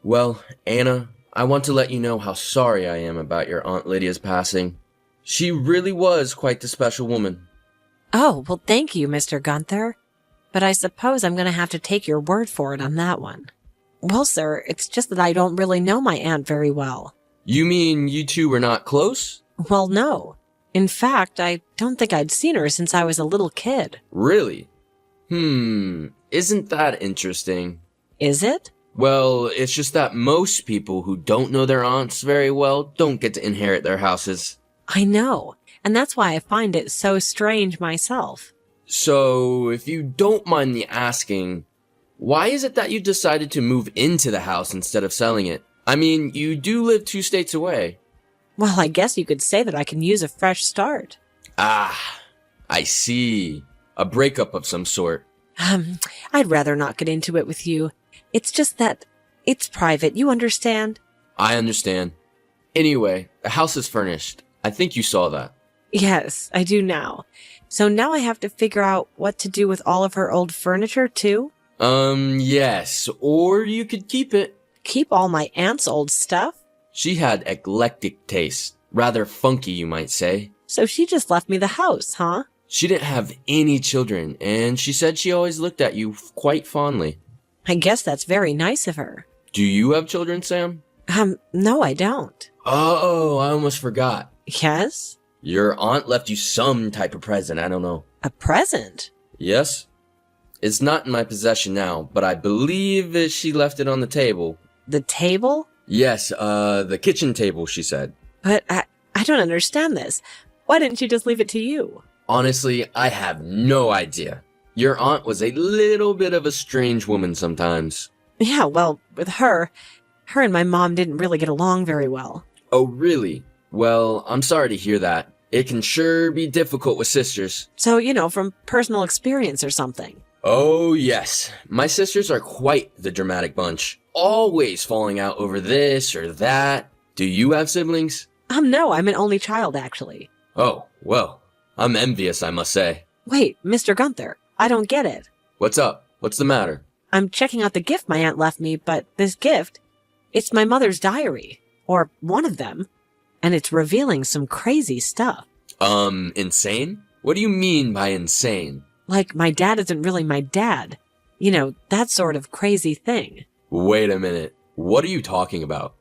Well, Anna, I want to let you know how sorry I am about your Aunt Lydia's passing. She really was quite the special woman. Oh, well, thank you, Mr. Gunther. But I suppose I'm going to have to take your word for it on that one. Well, sir, it's just that I don't really know my aunt very well. You mean you two were not close? Well, no. In fact, I don't think I'd seen her since I was a little kid. Really? Isn't that interesting? Is it? Well, it's just that most people who don't know their aunts very well don't get to inherit their houses. I know, and that's why I find it so strange myself. So, if you don't mind me asking, why is it that you decided to move into the house instead of selling it? I mean, you do live 2 states away. Well, I guess you could say that I can use a fresh start. Ah, I see. A breakup of some sort. I'd rather not get into it with you. It's just that it's private, you understand? I understand. Anyway, the house is furnished. I think you saw that. Yes, I do now. So now I have to figure out what to do with all of her old furniture, too? Yes. Or you could keep it. Keep all my aunt's old stuff? She had eclectic taste. Rather funky, you might say. So she just left me the house, huh? She didn't have any children, and she said she always looked at you quite fondly. I guess that's very nice of her. Do you have children, Sam? No, I don't. Oh, I almost forgot. Yes? Your aunt left you some type of present, I don't know. A present? Yes? It's not in my possession now, but I believe that she left it on the table. The table? Yes, the kitchen table, she said. But I don't understand this. Why didn't she just leave it to you? Honestly, I have no idea. Your aunt was a little bit of a strange woman sometimes. Yeah, well, with her and my mom didn't really get along very well. Oh, really? Well, I'm sorry to hear that. It can sure be difficult with sisters. So, from personal experience or something. Oh, yes. My sisters are quite the dramatic bunch. Always falling out over this or that. Do you have siblings? No, I'm an only child, actually. Oh, well, I'm envious, I must say. Wait, Mr. Gunther, I don't get it. What's up? What's the matter? I'm checking out the gift my aunt left me, but this gift, it's my mother's diary. Or one of them. And it's revealing some crazy stuff. Insane? What do you mean by insane? Like my dad isn't really my dad. That sort of crazy thing. Wait a minute. What are you talking about?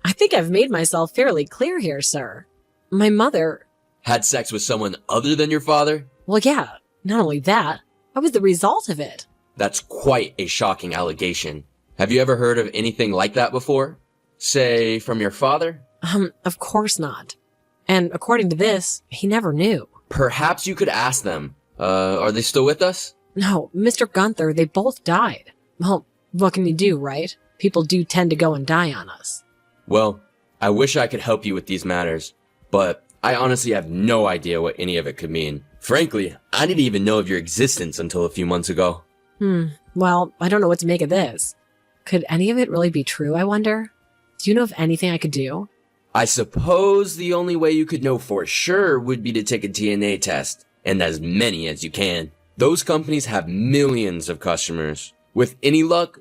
I think I've made myself fairly clear here, sir. My mother... Had sex with someone other than your father? Well, yeah. Not only that, I was the result of it. That's quite a shocking allegation. Have you ever heard of anything like that before? Say, from your father? Of course not. And according to this, he never knew. Perhaps you could ask them. Are they still with us? No, Mr. Gunther, they both died. Well, what can you do, right? People do tend to go and die on us. Well, I wish I could help you with these matters, but I honestly have no idea what any of it could mean. Frankly, I didn't even know of your existence until a few months ago. Well, I don't know what to make of this. Could any of it really be true, I wonder? Do you know of anything I could do? I suppose the only way you could know for sure would be to take a DNA test, and as many as you can. Those companies have millions of customers. With any luck,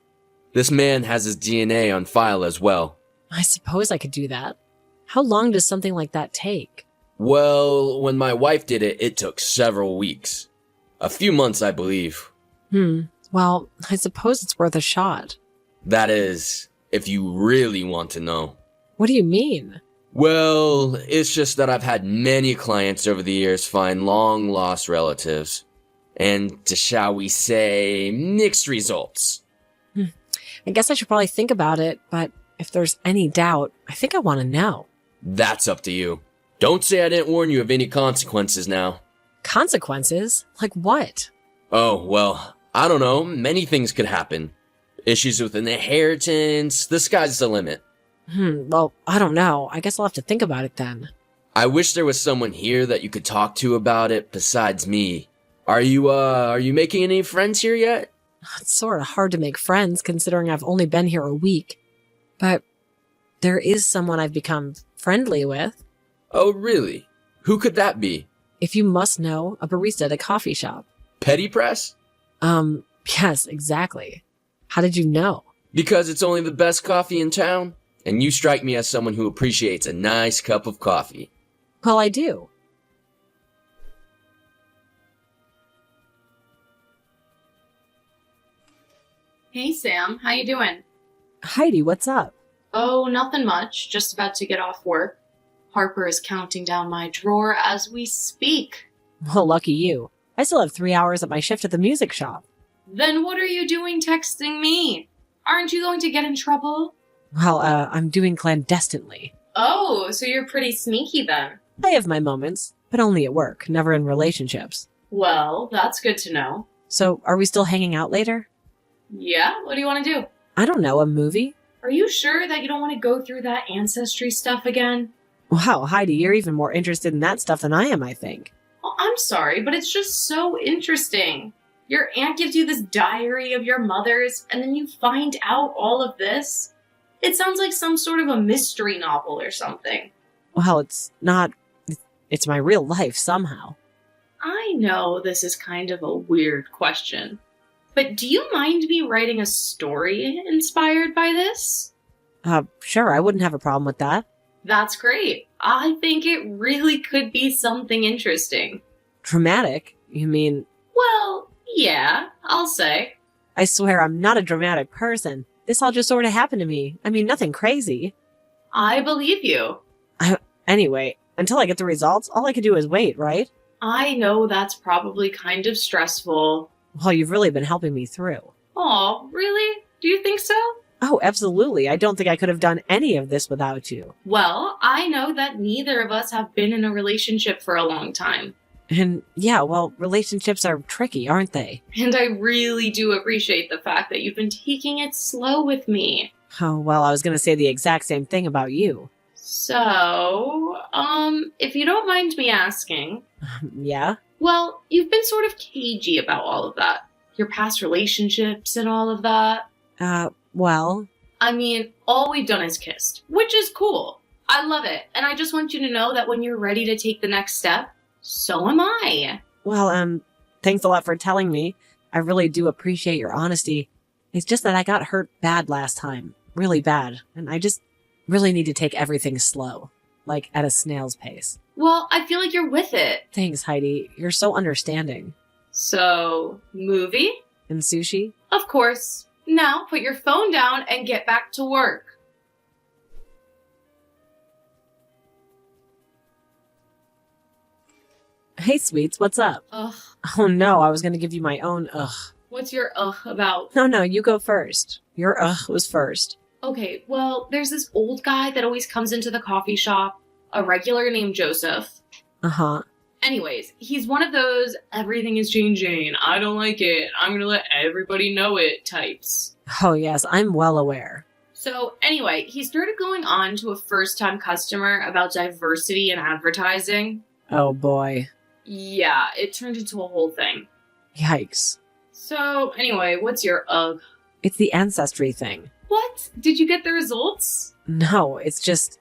this man has his DNA on file as well. I suppose I could do that. How long does something like that take? Well, when my wife did it, it took several weeks. A few months, I believe. Well, I suppose it's worth a shot. That is, if you really want to know. What do you mean? Well, it's just that I've had many clients over the years find long-lost relatives. And, shall we say, mixed results. I guess I should probably think about it, but if there's any doubt, I think I want to know. That's up to you. Don't say I didn't warn you of any consequences now. Consequences? Like what? Oh, well, I don't know. Many things could happen. Issues with an inheritance, the sky's the limit. Well, I don't know. I guess I'll have to think about it then. I wish there was someone here that you could talk to about it besides me. Are you making any friends here yet? It's sort of hard to make friends considering I've only been here a week. But there is someone I've become friendly with. Oh, really? Who could that be? If you must know, a barista at a coffee shop. Petty Press? Yes, exactly. How did you know? Because it's only the best coffee in town, and you strike me as someone who appreciates a nice cup of coffee. Well, I do. Hey Sam, how you doing? Heidi, what's up? Oh, nothing much. Just about to get off work. Harper is counting down my drawer as we speak. Well, lucky you. I still have 3 hours at my shift at the music shop. Then what are you doing texting me? Aren't you going to get in trouble? Well, I'm doing clandestinely. Oh, so you're pretty sneaky then. I have my moments, but only at work, never in relationships. Well, that's good to know. So, are we still hanging out later? Yeah, what do you want to do? I don't know, a movie? Are you sure that you don't want to go through that ancestry stuff again? Wow, Heidi, you're even more interested in that stuff than I am, I think. Oh, I'm sorry, but it's just so interesting. Your aunt gives you this diary of your mother's, and then you find out all of this. It sounds like some sort of a mystery novel or something. Well, it's not. It's my real life somehow. I know this is kind of a weird question, but do you mind me writing a story inspired by this? Sure, I wouldn't have a problem with that. That's great. I think it really could be something interesting. Dramatic? You mean? Well, yeah, I'll say. I swear I'm not a dramatic person. This all just sort of happened to me. I mean, nothing crazy. I believe you. Anyway, until I get the results, all I can do is wait, right? I know that's probably kind of stressful. Well, you've really been helping me through. Aw, really? Do you think so? Oh, absolutely. I don't think I could have done any of this without you. Well, I know that neither of us have been in a relationship for a long time. And yeah, well, relationships are tricky, aren't they? And I really do appreciate the fact that you've been taking it slow with me. Oh, well, I was going to say the exact same thing about you. So, if you don't mind me asking, Yeah? well, you've been sort of cagey about all of that. Your past relationships and all of that. Well, I mean, all we've done is kissed, which is cool. I love it. And I just want you to know that when you're ready to take the next step, so am I. well, thanks a lot for telling me. I really do appreciate your honesty. It's just that I got hurt bad last time. Really bad. And I just really need to take everything slow. Like at a snail's pace. Well, I feel like you're with it. Thanks, Heidi. You're so understanding. So, movie? And sushi? Of course. Now put your phone down and get back to work. Hey, sweets, what's up? Ugh. Oh no, I was gonna give you my own ugh. What's your ugh about? No, you go first. Your ugh was first. Okay, well, there's this old guy that always comes into the coffee shop, a regular named Joseph. Uh-huh. Anyways, he's one of those everything is changing, I don't like it, I'm gonna let everybody know it types. Oh yes, I'm well aware. So anyway, he started going on to a first-time customer about diversity in advertising. Oh boy. Yeah, it turned into a whole thing. Yikes. So anyway, what's your ugh? It's the ancestry thing. What? Did you get the results? No, it's just...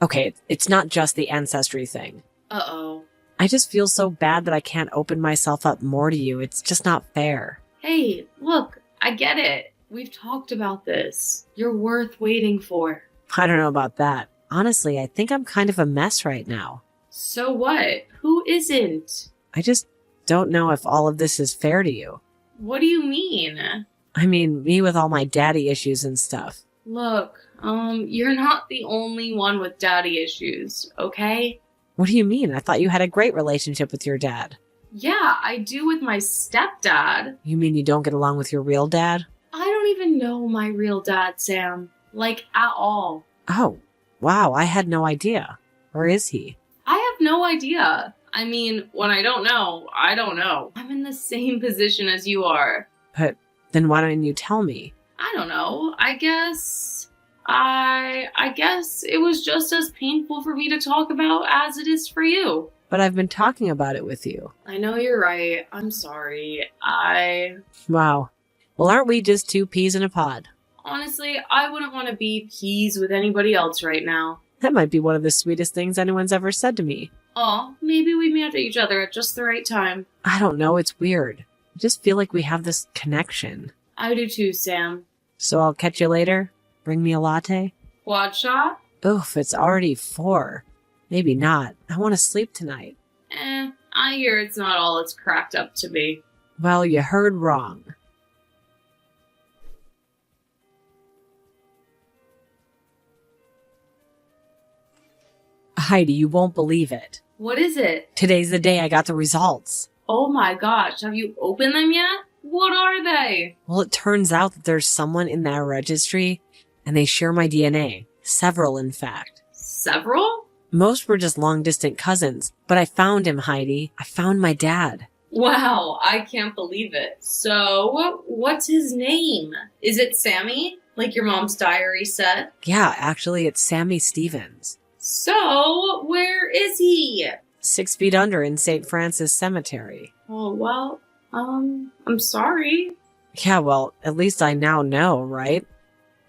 Okay, it's not just the ancestry thing. Uh-oh. I just feel so bad that I can't open myself up more to you. It's just not fair. Hey, look, I get it. We've talked about this. You're worth waiting for. I don't know about that. Honestly, I think I'm kind of a mess right now. So what? Who isn't? I just don't know if all of this is fair to you. What do you mean? I mean, me with all my daddy issues and stuff. Look, you're not the only one with daddy issues, okay? What do you mean? I thought you had a great relationship with your dad. Yeah, I do with my stepdad. You mean you don't get along with your real dad? I don't even know my real dad, Sam. Like, at all. Oh, wow, I had no idea. Where is he? I have no idea. I mean, when I don't know, I don't know. I'm in the same position as you are. But then why don't you tell me? I don't know. I guess it was just as painful for me to talk about as it is for you. But I've been talking about it with you. I know you're right. I'm sorry. Wow. Well, aren't we just two peas in a pod? Honestly, I wouldn't want to be peas with anybody else right now. That might be one of the sweetest things anyone's ever said to me. Aw, maybe we met each other at just the right time. I don't know, it's weird. I just feel like we have this connection. I do too, Sam. So I'll catch you later. Bring me a latte. Quad shot? Oof, it's already 4. Maybe not. I want to sleep tonight. I hear it's not all it's cracked up to be. Well, you heard wrong. Heidi, you won't believe it. What is it? Today's the day I got the results. Oh my gosh, have you opened them yet? What are they? Well, it turns out that there's someone in that registry, and they share my DNA. Several, in fact. Several? Most were just long-distant cousins, but I found him, Heidi. I found my dad. Wow, I can't believe it. So, what's his name? Is it Sammy? Like your mom's diary said? Yeah, actually, it's Sammy Stevens. So, where is he? 6 feet under in St. Francis Cemetery. Oh, well, I'm sorry. Yeah, well, at least I now know, right?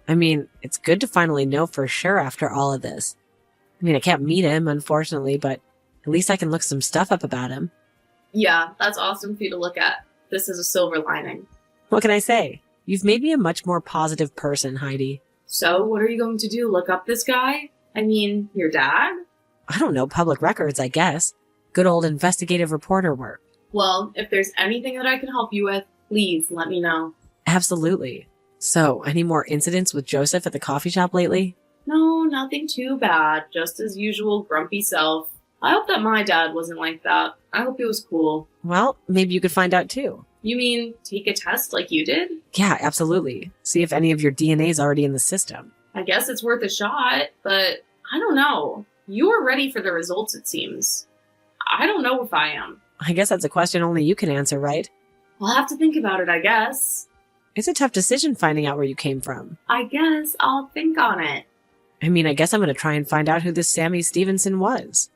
I mean, it's good to finally know for sure after all of this. I mean, I can't meet him, unfortunately, but at least I can look some stuff up about him. Yeah, that's awesome for you to look at. This is a silver lining. What can I say? You've made me a much more positive person, Heidi. So, what are you going to do? Look up this guy? I mean, your dad? I don't know, public records, I guess. Good old investigative reporter work. Well, if there's anything that I can help you with, please let me know. Absolutely. So, any more incidents with Joseph at the coffee shop lately? No, nothing too bad. Just his usual grumpy self. I hope that my dad wasn't like that. I hope he was cool. Well, maybe you could find out too. You mean take a test like you did? Yeah, absolutely. See if any of your DNA's already in the system. I guess it's worth a shot, but I don't know. You are ready for the results, it seems. I don't know if I am. I guess that's a question only you can answer, right? I'll have to think about it, I guess. It's a tough decision finding out where you came from. I guess I'll think on it. I mean, I guess I'm going to try and find out who this Sammy Stevenson was.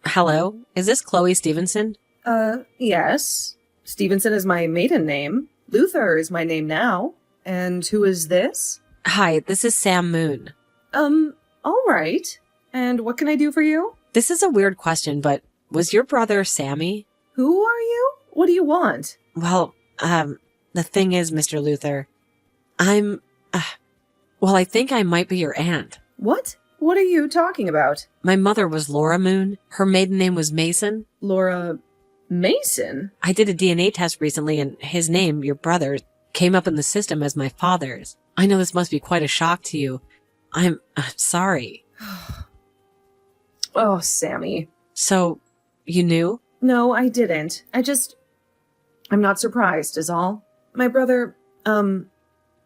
Hello? Is this Chloe Stevenson? Yes. Stevenson is my maiden name. Luther is my name now. And who is this? Hi, this is Sam Moon. All right. And what can I do for you? This is a weird question, but was your brother Sammy? Who are you? What do you want? Well, the thing is, Mr. Luther, I think I might be your aunt. What? What are you talking about? My mother was Laura Moon. Her maiden name was Mason. Laura Mason? I did a DNA test recently, and his name, your brother, came up in the system as my father's. I know this must be quite a shock to you. I'm sorry. Oh, Sammy. So, you knew? No, I didn't. I'm not surprised, is all. My brother,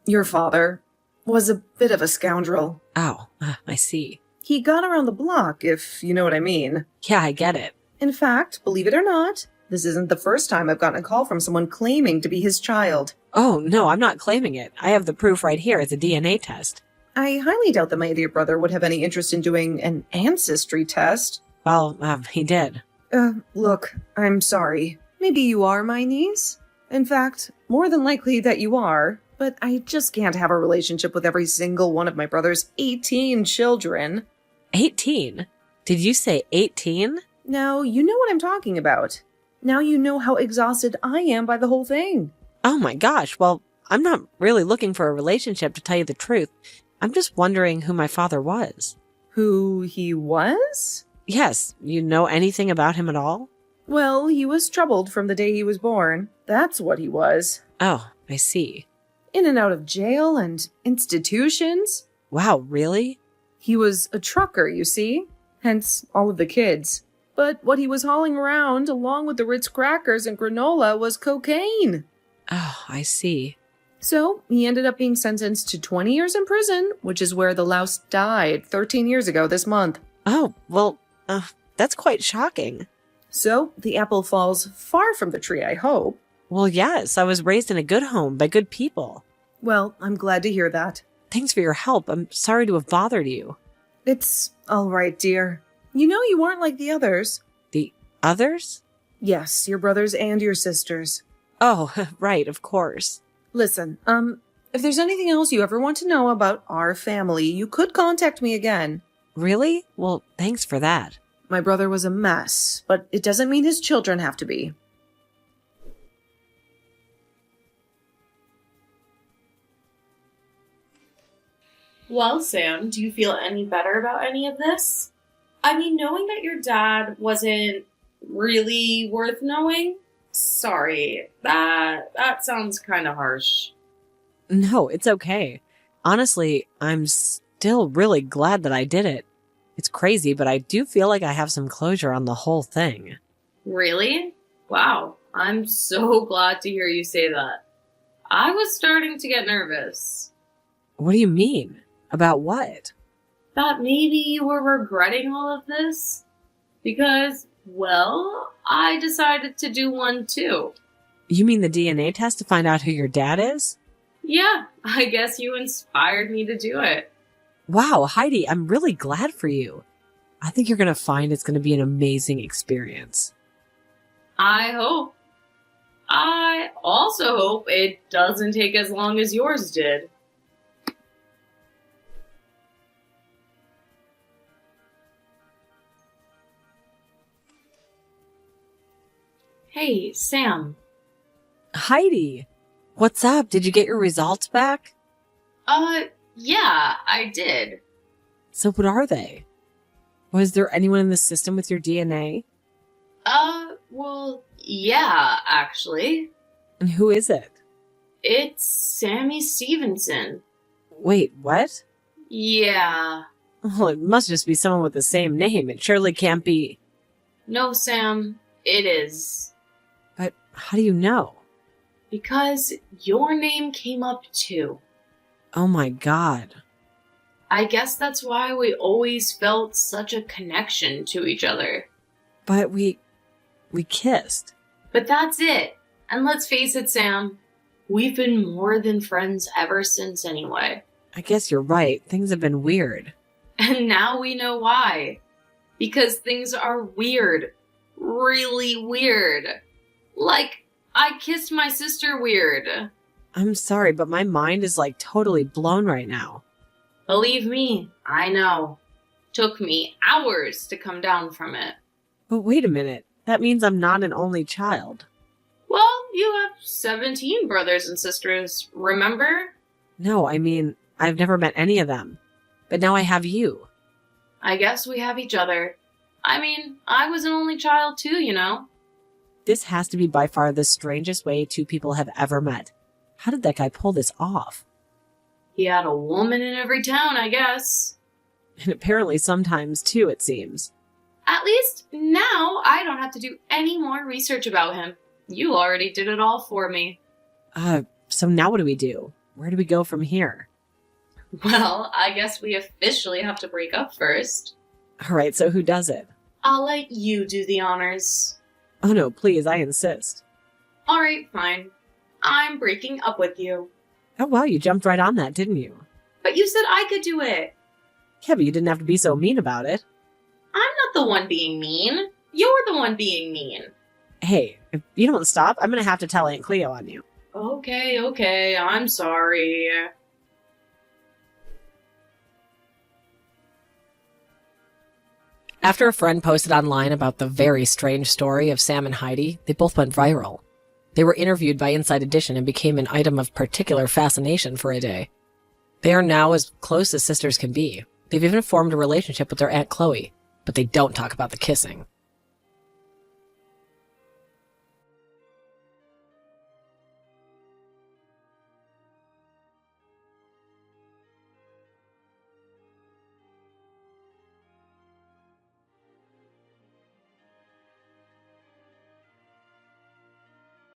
your father, was a bit of a scoundrel. Oh, I see. He got around the block, if you know what I mean. Yeah, I get it. In fact, believe it or not, this isn't the first time I've gotten a call from someone claiming to be his child. Oh, no, I'm not claiming it. I have the proof right here. It's a DNA test. I highly doubt that my dear brother would have any interest in doing an ancestry test. Well, he did. Look, I'm sorry. Maybe you are my niece? In fact, more than likely that you are, but I just can't have a relationship with every single one of my brother's 18 children. 18? Did you say 18? Now, you know what I'm talking about. Now you know how exhausted I am by the whole thing. Oh my gosh, well, I'm not really looking for a relationship, to tell you the truth. I'm just wondering who my father was. Who he was? Yes, you know anything about him at all? Well, he was troubled from the day he was born. That's what he was. Oh, I see. In and out of jail and institutions. Wow, really? He was a trucker, you see. Hence, all of the kids. But what he was hauling around, along with the Ritz crackers and granola, was cocaine. Oh, I see. So, he ended up being sentenced to 20 years in prison, which is where the louse died 13 years ago this month. Oh, well, that's quite shocking. So, the apple falls far from the tree, I hope. Well, yes, I was raised in a good home by good people. Well, I'm glad to hear that. Thanks for your help. I'm sorry to have bothered you. It's all right, dear. You know you aren't like the others. The others? Yes, your brothers and your sisters. Oh, right, of course. Listen, if there's anything else you ever want to know about our family, you could contact me again. Really? Well, thanks for that. My brother was a mess, but it doesn't mean his children have to be. Well, Sam, do you feel any better about any of this? I mean, knowing that your dad wasn't really worth knowing? Sorry, that sounds kind of harsh. No, it's okay. Honestly, I'm still really glad that I did it. It's crazy, but I do feel like I have some closure on the whole thing. Really? Wow, I'm so glad to hear you say that. I was starting to get nervous. What do you mean? About what? That maybe you were regretting all of this? Because, well, I decided to do one too. You mean the DNA test to find out who your dad is? Yeah, I guess you inspired me to do it. Wow, Heidi, I'm really glad for you. I think you're going to find it's going to be an amazing experience. I hope. I also hope it doesn't take as long as yours did. Hey, Sam. Heidi, what's up? Did you get your results back? Yeah, I did. So what are they? Was there anyone in the system with your DNA? Well, yeah, actually. And who is it? It's Sammy Stevenson. Wait, what? Yeah. Well, it must just be someone with the same name. It surely can't be. No, Sam, it is. But how do you know? Because your name came up too. Oh my god. I guess that's why we always felt such a connection to each other. But we kissed. But that's it. And let's face it, Sam, we've been more than friends ever since anyway. I guess you're right. Things have been weird. And now we know why. Because things are weird. Really weird. Like, I kissed my sister weird. I'm sorry, but my mind is like totally blown right now. Believe me, I know. Took me hours to come down from it. But wait a minute. That means I'm not an only child. Well, you have 17 brothers and sisters, remember? No, I mean, I've never met any of them. But now I have you. I guess we have each other. I mean, I was an only child too, you know? This has to be by far the strangest way two people have ever met. How did that guy pull this off? He had a woman in every town, I guess. And apparently sometimes too, it seems. At least now I don't have to do any more research about him. You already did it all for me. So now what do we do? Where do we go from here? Well, I guess we officially have to break up first. Alright, so who does it? I'll let you do the honors. Oh no, please, I insist. Alright, fine. I'm breaking up with you. Oh wow, you jumped right on that, didn't you? But you said I could do it. Yeah, but you didn't have to be so mean about it. I'm not the one being mean. You're the one being mean. Hey, if you don't stop, I'm gonna have to tell Aunt Cleo on you. Okay, I'm sorry. After a friend posted online about the very strange story of Sam and Heidi, they both went viral. They were interviewed by Inside Edition and became an item of particular fascination for a day. They are now as close as sisters can be. They've even formed a relationship with their Aunt Chloe, but they don't talk about the kissing.